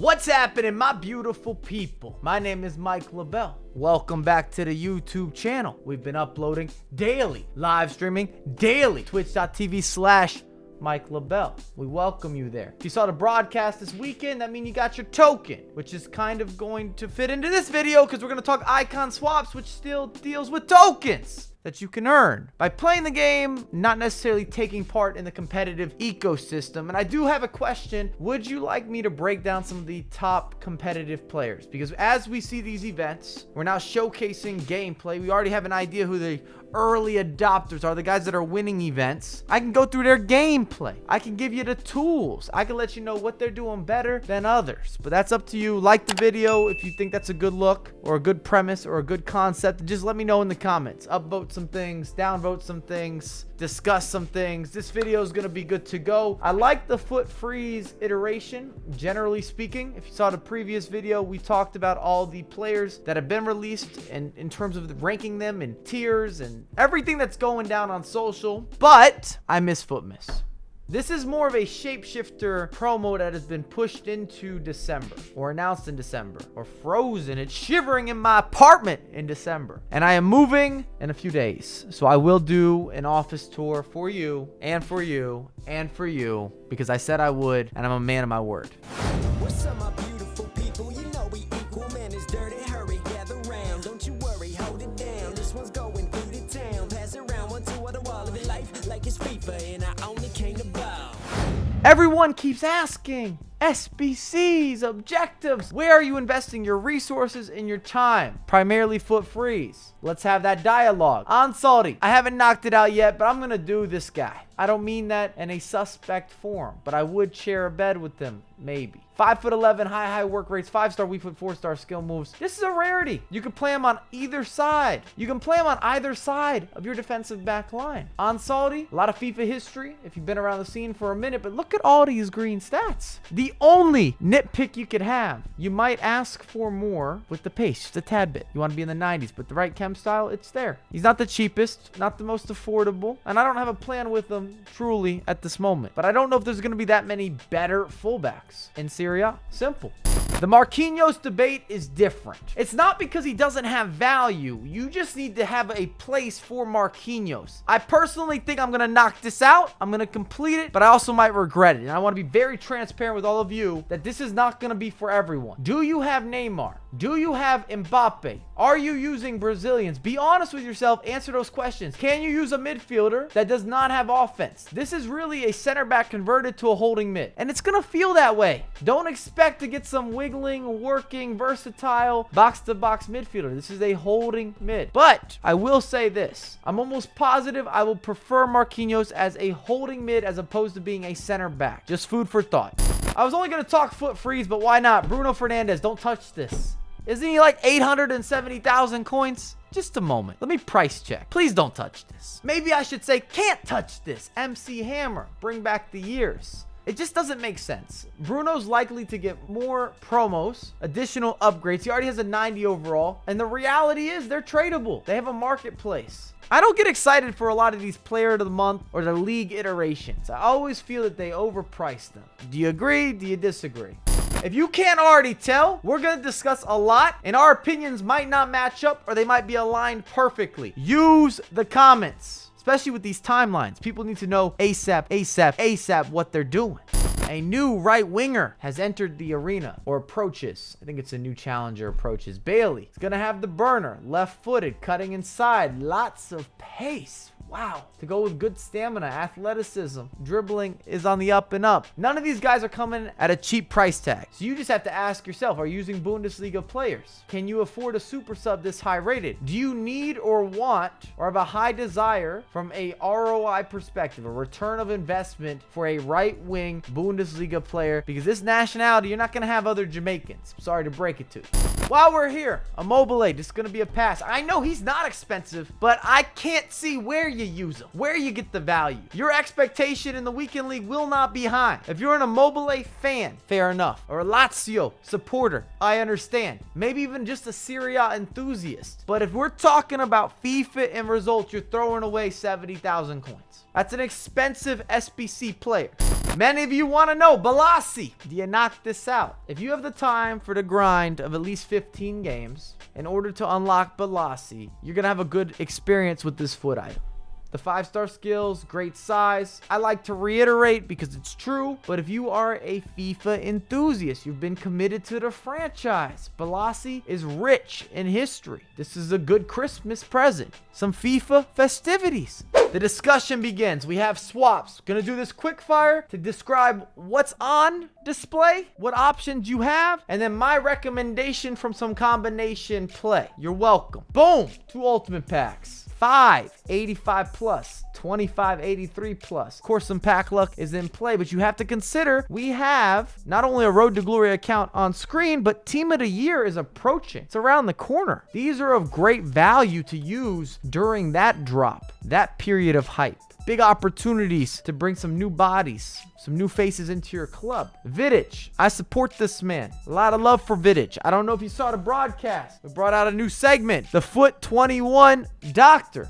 What's happening, my beautiful people? My name is LaBelle. Welcome back to the YouTube channel. We've been uploading daily, live streaming daily, twitch.tv/LaBelle. We welcome you there. If you saw the broadcast this weekend, that means you got your token, which is kind of going to fit into this video because we're going to talk icon swaps, which still deals with tokens that you can earn by playing the game, not necessarily taking part in the competitive ecosystem. And I do have a question. Would you like me to break down some of the top competitive players? Because as we see these events, we're now showcasing gameplay. We already have an idea who the early adopters are, the guys that are winning events. I can go through their gameplay. I can give you the tools. I can let you know what they're doing better than others. But that's up to you. Like the video if you think that's a good look or a good premise or a good concept. Just let me know in the comments. Upvote some things, downvote some things, discuss some things. This video is going to be good to go. I like the foot freeze iteration, generally speaking. If you saw the previous video, we talked about all the players that have been released and in terms of ranking them in tiers and everything that's going down on social. But I miss Footmas. This is more of a shapeshifter promo that has been pushed into December or announced in December or frozen. It's shivering in my apartment in December. And I am moving in a few days. So I will do an office tour for you and for you and for you because I said I would and I'm a man of my word. What's up, my beautiful people? You know we equal, man. It's dirty. Hurry, gather round. Don't you worry, hold it down. This one's going through the town. Pass it around one to other wall of life like it's Fifa, and I only came to bow. Everyone keeps asking, SBCs, objectives, where are you investing your resources and your time? Primarily foot freeze. Let's have that dialogue. Unsalty, I haven't knocked it out yet, but I'm going to do this guy. I don't mean that in a suspect form, but I would share a bed with them, maybe. 5'11", high work rates, 5-star, weak foot, 4-star skill moves. This is a rarity. You can play him on either side. You can play him on either side of your defensive back line. Unsalty, a lot of FIFA history if you've been around the scene for a minute, but look at all these green stats. The only nitpick you could have, you might ask for more with the pace, just a tad bit. You want to be in the 90s, but the right chem style, it's there. He's not the cheapest, not the most affordable, and I don't have a plan with him truly at this moment. But I don't know if there's going to be that many better fullbacks in Serie A. Simple. The Marquinhos debate is different. It's not because he doesn't have value. You just need to have a place for Marquinhos. I personally think I'm going to knock this out. I'm going to complete it, but I also might regret it. And I want to be very transparent with all of you that this is not going to be for everyone. Do you have Neymar? Do you have Mbappe? Are you using Brazilians? Be honest with yourself. Answer those questions. Can you use a midfielder that does not have offense? This is really a center back converted to a holding mid. And it's going to feel that way. Don't expect to get some wiggling, working, versatile, box-to-box midfielder. This is a holding mid. But I will say this. I'm almost positive I will prefer Marquinhos as a holding mid as opposed to being a center back. Just food for thought. I was only going to talk foot freeze, but why not? Bruno Fernandes, don't touch this. Isn't he like 870,000 coins? Just a moment. Let me price check. Please don't touch this. Maybe I should say, can't touch this. MC Hammer, bring back the years. It just doesn't make sense. Bruno's likely to get more promos, additional upgrades. He already has a 90 overall. And the reality is they're tradable. They have a marketplace. I don't get excited for a lot of these player of the month or the league iterations. I always feel that they overprice them. Do you agree? Do you disagree? If you can't already tell, we're going to discuss a lot and our opinions might not match up or they might be aligned perfectly. Use the comments, especially with these timelines. People need to know ASAP what they're doing. A new right winger has entered the arena or approaches. I think it's a new challenger approaches. Bailey is going to have the burner, left-footed, cutting inside, lots of pace. Wow. To go with good stamina, athleticism, dribbling is on the up and up. None of these guys are coming at a cheap price tag. So you just have to ask yourself, are you using Bundesliga players? Can you afford a super sub this high rated? Do you need or want or have a high desire from a ROI perspective, a return of investment for a right wing Bundesliga player? Because this nationality, you're not going to have other Jamaicans. I'm sorry to break it to you. While we're here, Immobile, this is going to be a pass. I know he's not expensive, but I can't see where you use him, where you get the value. Your expectation in the weekend league will not be high. If you're an Immobile fan, fair enough. Or a Lazio supporter, I understand. Maybe even just a Serie A enthusiast. But if we're talking about FIFA and results, you're throwing away 70,000 coins. That's an expensive SBC player. Many of you want to know, bolasie, do you knock this out? If you have the time for the grind of at least 15 games, in order to unlock bolasie, you're going to have a good experience with this foot item. The 5-star skills, great size. I like to reiterate because it's true, but if you are a FIFA enthusiast, you've been committed to the franchise. Bolasie is rich in history. This is a good Christmas present. Some FIFA festivities. The discussion begins. We have swaps. Gonna do this quick fire to describe what's on display, what options you have, and then my recommendation from some combination play. You're welcome. Boom! 2 ultimate packs. 5 85 plus, 25 83 plus. Of course, some pack luck is in play, but you have to consider we have not only a Road to Glory account on screen, but Team of the Year is approaching. It's around the corner. These are of great value to use during that drop, that period of hype. Big opportunities to bring some new bodies, some new faces into your club. Vidic, I support this man. A lot of love for Vidic. I don't know if you saw the broadcast. We brought out a new segment. The Foot 21 Doctor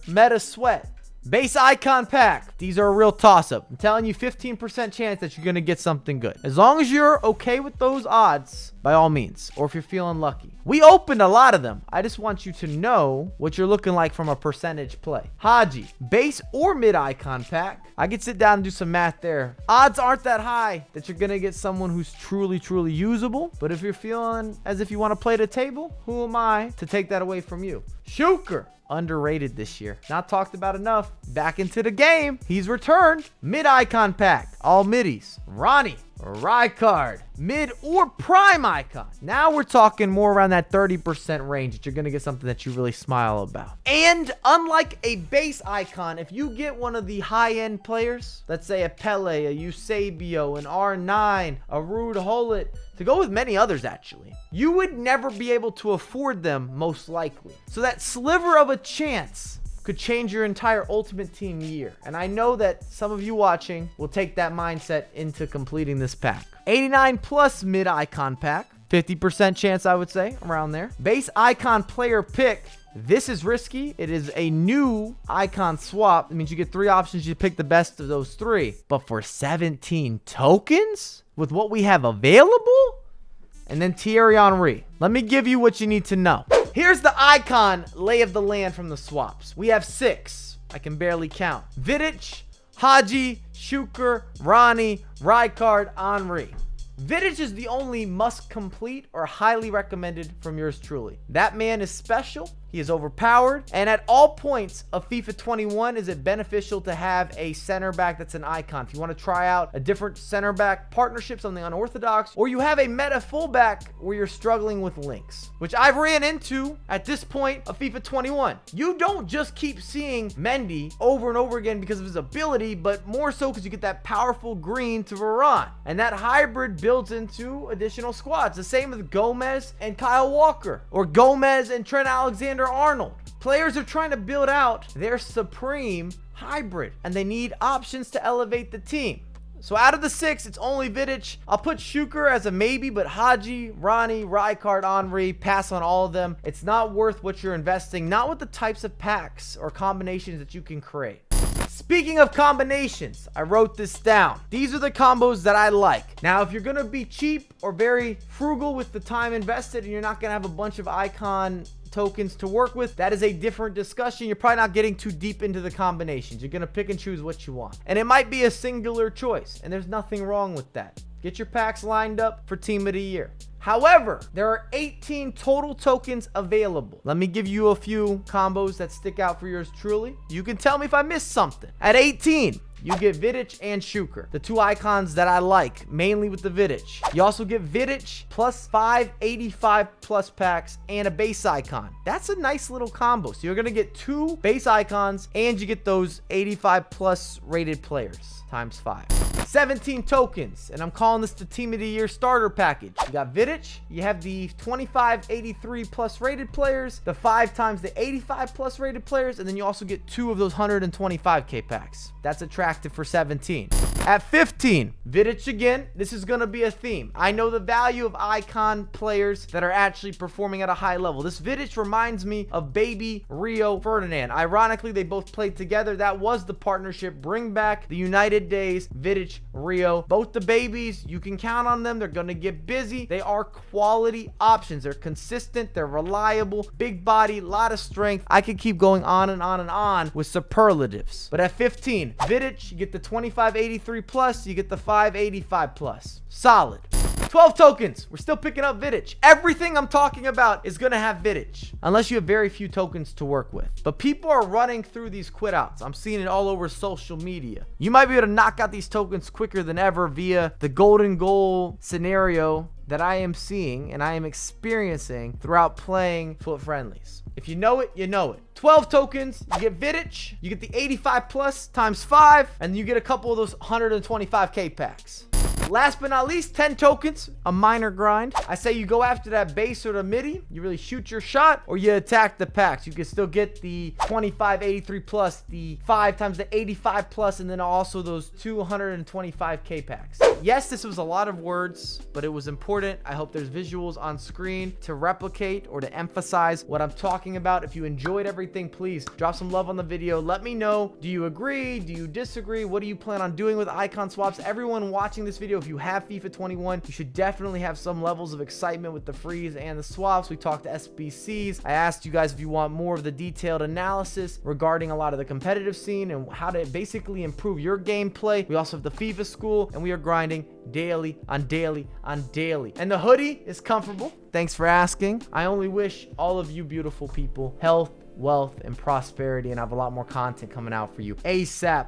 Meta Sweat. Base icon pack. These are a real toss-up. I'm telling you, 15% chance that you're going to get something good. As long as you're okay with those odds, by all means, or if you're feeling lucky. We opened a lot of them. I just want you to know what you're looking like from a percentage play. Haji, base or mid icon pack. I could sit down and do some math there. Odds aren't that high that you're going to get someone who's truly, truly usable. But if you're feeling as if you want to play the table, who am I to take that away from you? Shuker. Underrated this year. Not talked about enough. Back into the game. He's returned. Mid icon pack. All middies. Ronnie. Rijkaard. Mid or prime icon. Now we're talking more around that 30% range that you're going to get something that you really smile about. And unlike a base icon, if you get one of the high-end players, let's say a Pele, a Eusebio, an R9, a Ruud Gullit, to go with many others actually, you would never be able to afford them most likely. So that sliver of a chance could change your entire Ultimate Team year. And I know that some of you watching will take that mindset into completing this pack. 89 plus mid icon pack. 50% chance, I would say, around there. Base icon player pick. This is risky. It is a new icon swap. It means you get 3 options. You pick the best of those 3. But for 17 tokens, with what we have available, and then Thierry Henry. Let me give you what you need to know. Here's the icon lay of the land from the swaps. We have 6. I can barely count. Vidic, Haji, Shuker, Ronnie, Rijkaard, Henry. Vidic is the only must complete or highly recommended from yours truly. That man is special. He is overpowered. And at all points of FIFA 21, is it beneficial to have a center back that's an icon? If you want to try out a different center back partnership, something unorthodox, or you have a meta fullback where you're struggling with links, which I've ran into at this point of FIFA 21. You don't just keep seeing Mendy over and over again because of his ability, but more so because you get that powerful green to Varane. And that hybrid builds into additional squads. The same with Gomez and Kyle Walker, or Gomez and Trent Alexander-Arnold. Players are trying to build out their supreme hybrid, and they need options to elevate the team. So out of the 6, it's only Vidic. I'll put Shuker as a maybe, but Haji, Ronnie, Rijkaard, Henry, pass on all of them. It's not worth what you're investing, not with the types of packs or combinations that you can create. Speaking of combinations, I wrote this down. These are the combos that I like. Now, if you're going to be cheap or very frugal with the time invested and you're not going to have a bunch of icon tokens to work with, that is a different discussion. You're probably not getting too deep into the combinations. You're going to pick and choose what you want. And it might be a singular choice, and there's nothing wrong with that. Get your packs lined up for Team of the Year. However, there are 18 total tokens available. Let me give you a few combos that stick out for yours truly. You can tell me if I missed something. At 18, you get Vidic and Shuker, the 2 icons that I like, mainly with the Vidic. You also get Vidic plus 5 85 plus packs and a base icon. That's a nice little combo. So you're going to get 2 base icons and you get those 85 plus rated players times 5. 17 tokens, and I'm calling this the Team of the Year starter package. You got Vidic, you have the 25 83 plus rated players, the 5 times the 85 plus rated players, and then you also get 2 of those 125k packs. That's attractive for 17. At 15, Vidic again. This is going to be a theme. I know the value of icon players that are actually performing at a high level. This Vidic reminds me of baby Rio Ferdinand. Ironically, they both played together. That was the partnership. Bring back the United Days, Vidic, Rio. Both the babies, you can count on them. They're going to get busy. They are quality options. They're consistent. They're reliable. Big body, lot of strength. I could keep going on and on and on with superlatives. But at 15, Vidic, you get the 2583 plus, you get the 585 plus. Solid. 12 tokens. We're still picking up Vidic. Everything I'm talking about is going to have Vidic, unless you have very few tokens to work with. But people are running through these quit outs. I'm seeing it all over social media. You might be able to knock out these tokens quicker than ever via the golden goal scenario that I am seeing and I am experiencing throughout playing foot friendlies. If you know it, you know it. 12 tokens, you get Vidic, you get the 85 plus times 5, and you get a couple of those 125k packs. Last but not least, 10 tokens, a minor grind. I say you go after that base or the midi, you really shoot your shot, or you attack the packs. You can still get the 25 83 plus, the 5 times the 85 plus, and then also those 225k packs. Yes, this was a lot of words, but it was important. I hope there's visuals on screen to replicate or to emphasize what I'm talking about. If you enjoyed everything, please drop some love on the video. Let me know, do you agree? Do you disagree? What do you plan on doing with icon swaps? Everyone watching this video, if you have FIFA 21, you should definitely have some levels of excitement with the frees and the swaps. We talked to SBCs. I asked you guys if you want more of the detailed analysis regarding a lot of the competitive scene and how to basically improve your gameplay. We also have the FIFA school, and we are grinding daily on daily on daily. And the hoodie is comfortable. Thanks for asking. I only wish all of you beautiful people health, wealth, and prosperity, and I have a lot more content coming out for you ASAP.